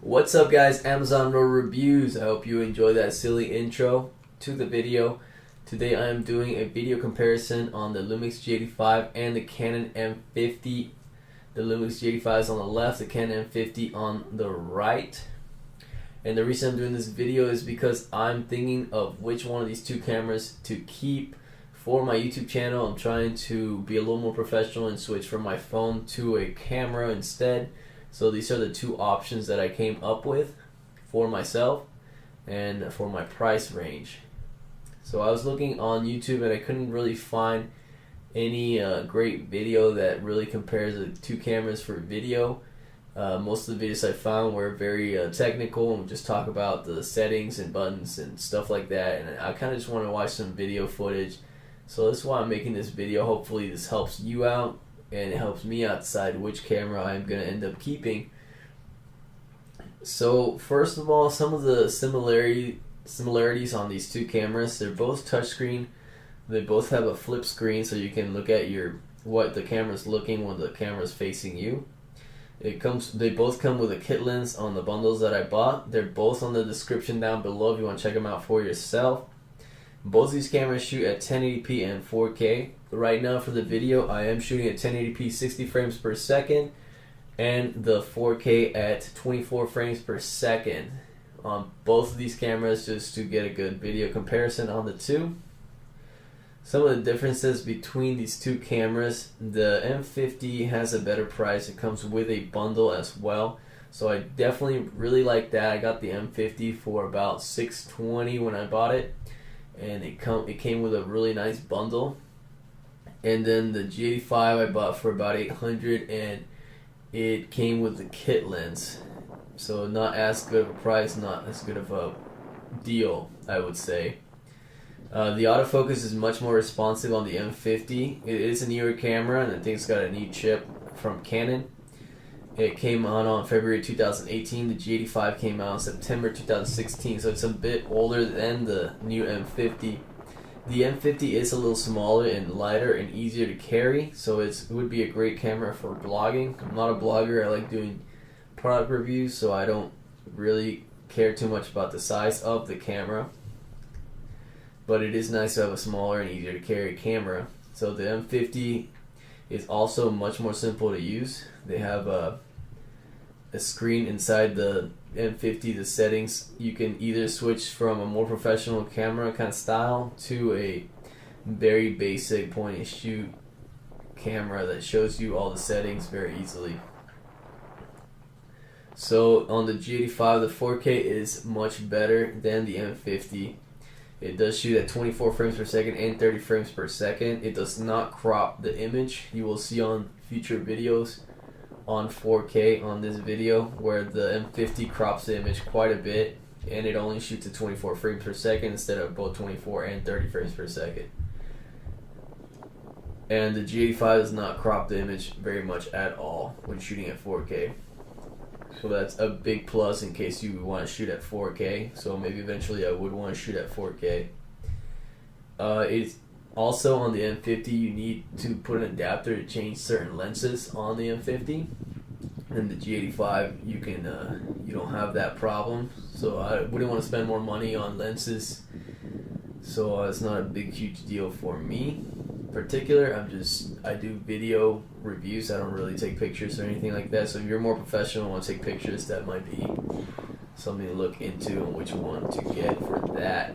What's up guys, Amazon Road Reviews. I hope you enjoy that silly intro to the video. Today I am doing a video comparison on the Lumix G85 and the Canon M50. The Lumix G85 is on the left, the Canon M50 on the right. And the reason I'm doing this video is because I'm thinking of which one of these two cameras to keep for my YouTube channel. I'm trying to be a little more professional and switch from my phone to a camera instead. So these are the two options that I came up with for myself and for my price range. So I was looking on YouTube and I couldn't really find any great video that really compares the two cameras for video. Most of the videos I found were very technical and would just talk about the settings and buttons and stuff like that, and I kind of just want to watch some video footage. So that's why I'm making this video. Hopefully this helps you out and it helps me out decide which camera I'm going to end up keeping. So first of all, some of the similarities on these two cameras. They're both touchscreen. They both have a flip screen so you can look at what the camera's looking when the camera's facing you. They both come with a kit lens on the bundles that I bought. They're both on the description down below if you want to check them out for yourself. Both these cameras shoot at 1080p and 4K. Right now for the video I am shooting at 1080p 60 frames per second and the 4K at 24 frames per second on both of these cameras, just to get a good video comparison on the two. Some of the differences between these two cameras: the M50 has a better price. It comes with a bundle as well, so I definitely really like that. I got the M50 for about $620 when I bought it, and it came with a really nice bundle. And then the G85 I bought for about $800 and it came with the kit lens, so not as good of a price, not as good of a deal, I would say. The autofocus is much more responsive on the M50. It is a newer camera and I think it's got a new chip from Canon. It came out on February 2018. The G85 came out in September 2016, so it's a bit older than the new M50. The M50 is a little smaller and lighter and easier to carry, so it would be a great camera for blogging. I'm not a blogger. I like doing product reviews, so I don't really care too much about the size of the camera. But it is nice to have a smaller and easier to carry camera. So the M50 is also much more simple to use. They have a screen inside the M50, the settings. You can either switch from a more professional camera kind of style to a very basic point and shoot camera that shows you all the settings very easily. So on the G85, the 4K is much better than the M50. It does shoot at 24 frames per second and 30 frames per second. It does not crop the image. You will see on future videos on 4K on this video where the M50 crops the image quite a bit, and it only shoots at 24 frames per second instead of both 24 and 30 frames per second. And the G85 does not crop the image very much at all when shooting at 4K. So that's a big plus in case you want to shoot at 4K. So maybe eventually I would want to shoot at 4K. It's also on the M50 you need to put an adapter to change certain lenses on the M50. And the G85 you don't have that problem. So I wouldn't want to spend more money on lenses. So it's not a big huge deal for me. In particular, I do video reviews. I don't really take pictures or anything like that. So if you're more professional and want to take pictures, that might be something to look into and which one to get for that.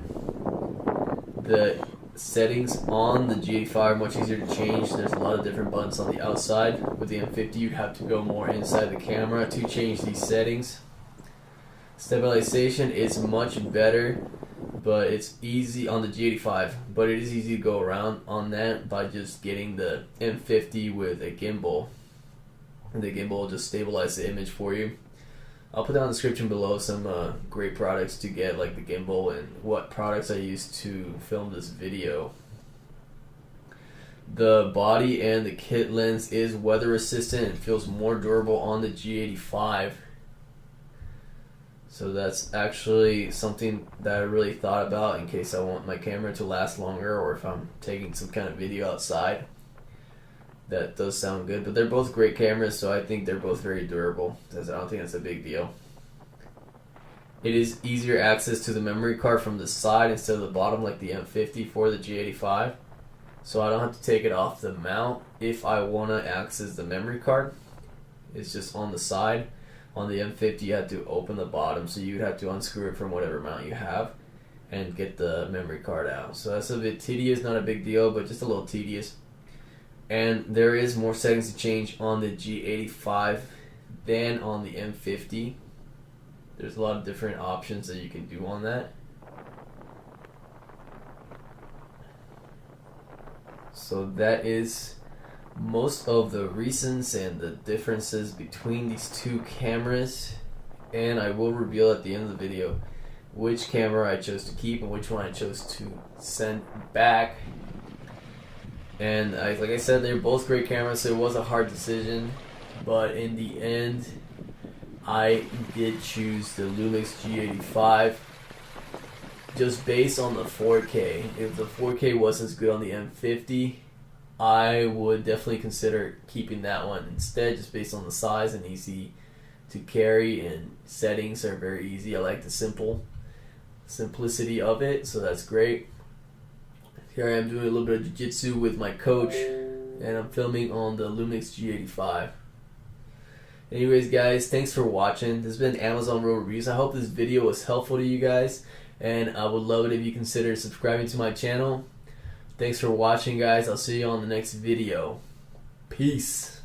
The settings on the G85 are much easier to change. There's a lot of different buttons on the outside. With the M50 you'd have to go more inside the camera to change these settings. Stabilization is much better, but it's easy on the G85, but it is easy to go around on that by just getting the M50 with a gimbal. The gimbal will just stabilize the image for you. I'll put down in the description below some great products to get, like the gimbal, and what products I used to film this video. The body and the kit lens is weather resistant and feels more durable on the G85. So that's actually something that I really thought about in case I want my camera to last longer, or if I'm taking some kind of video outside. That does sound good, but they're both great cameras, so I think they're both very durable. I don't think that's a big deal. it is easier access to the memory card from the side instead of the bottom like the M50 for the G85. So I don't have to take it off the mount if I want to access the memory card. It's just on the side. On the M50 you have to open the bottom, so you'd have to unscrew it from whatever mount you have and get the memory card out. So that's a bit tedious, not a big deal, but just a little tedious. And there is more settings to change on the G85 than on the M50. There's a lot of different options that you can do on that. So that is most of the reasons and the differences between these two cameras, and I will reveal at the end of the video which camera I chose to keep and which one I chose to send back. And like I said, they're both great cameras, so it was a hard decision, but in the end I did choose the Lumix G85 just based on the 4K. If the 4K wasn't as good on the M50, I would definitely consider keeping that one instead, just based on the size and easy to carry, and settings are very easy. I like the simplicity of it, so that's great. Here I am doing a little bit of jiu-jitsu with my coach, and I'm filming on the Lumix G85. Anyways guys, thanks for watching. This has been Amazon Real Reviews. I hope this video was helpful to you guys, and I would love it if you consider subscribing to my channel. Thanks for watching guys. I'll see you on the next video. Peace.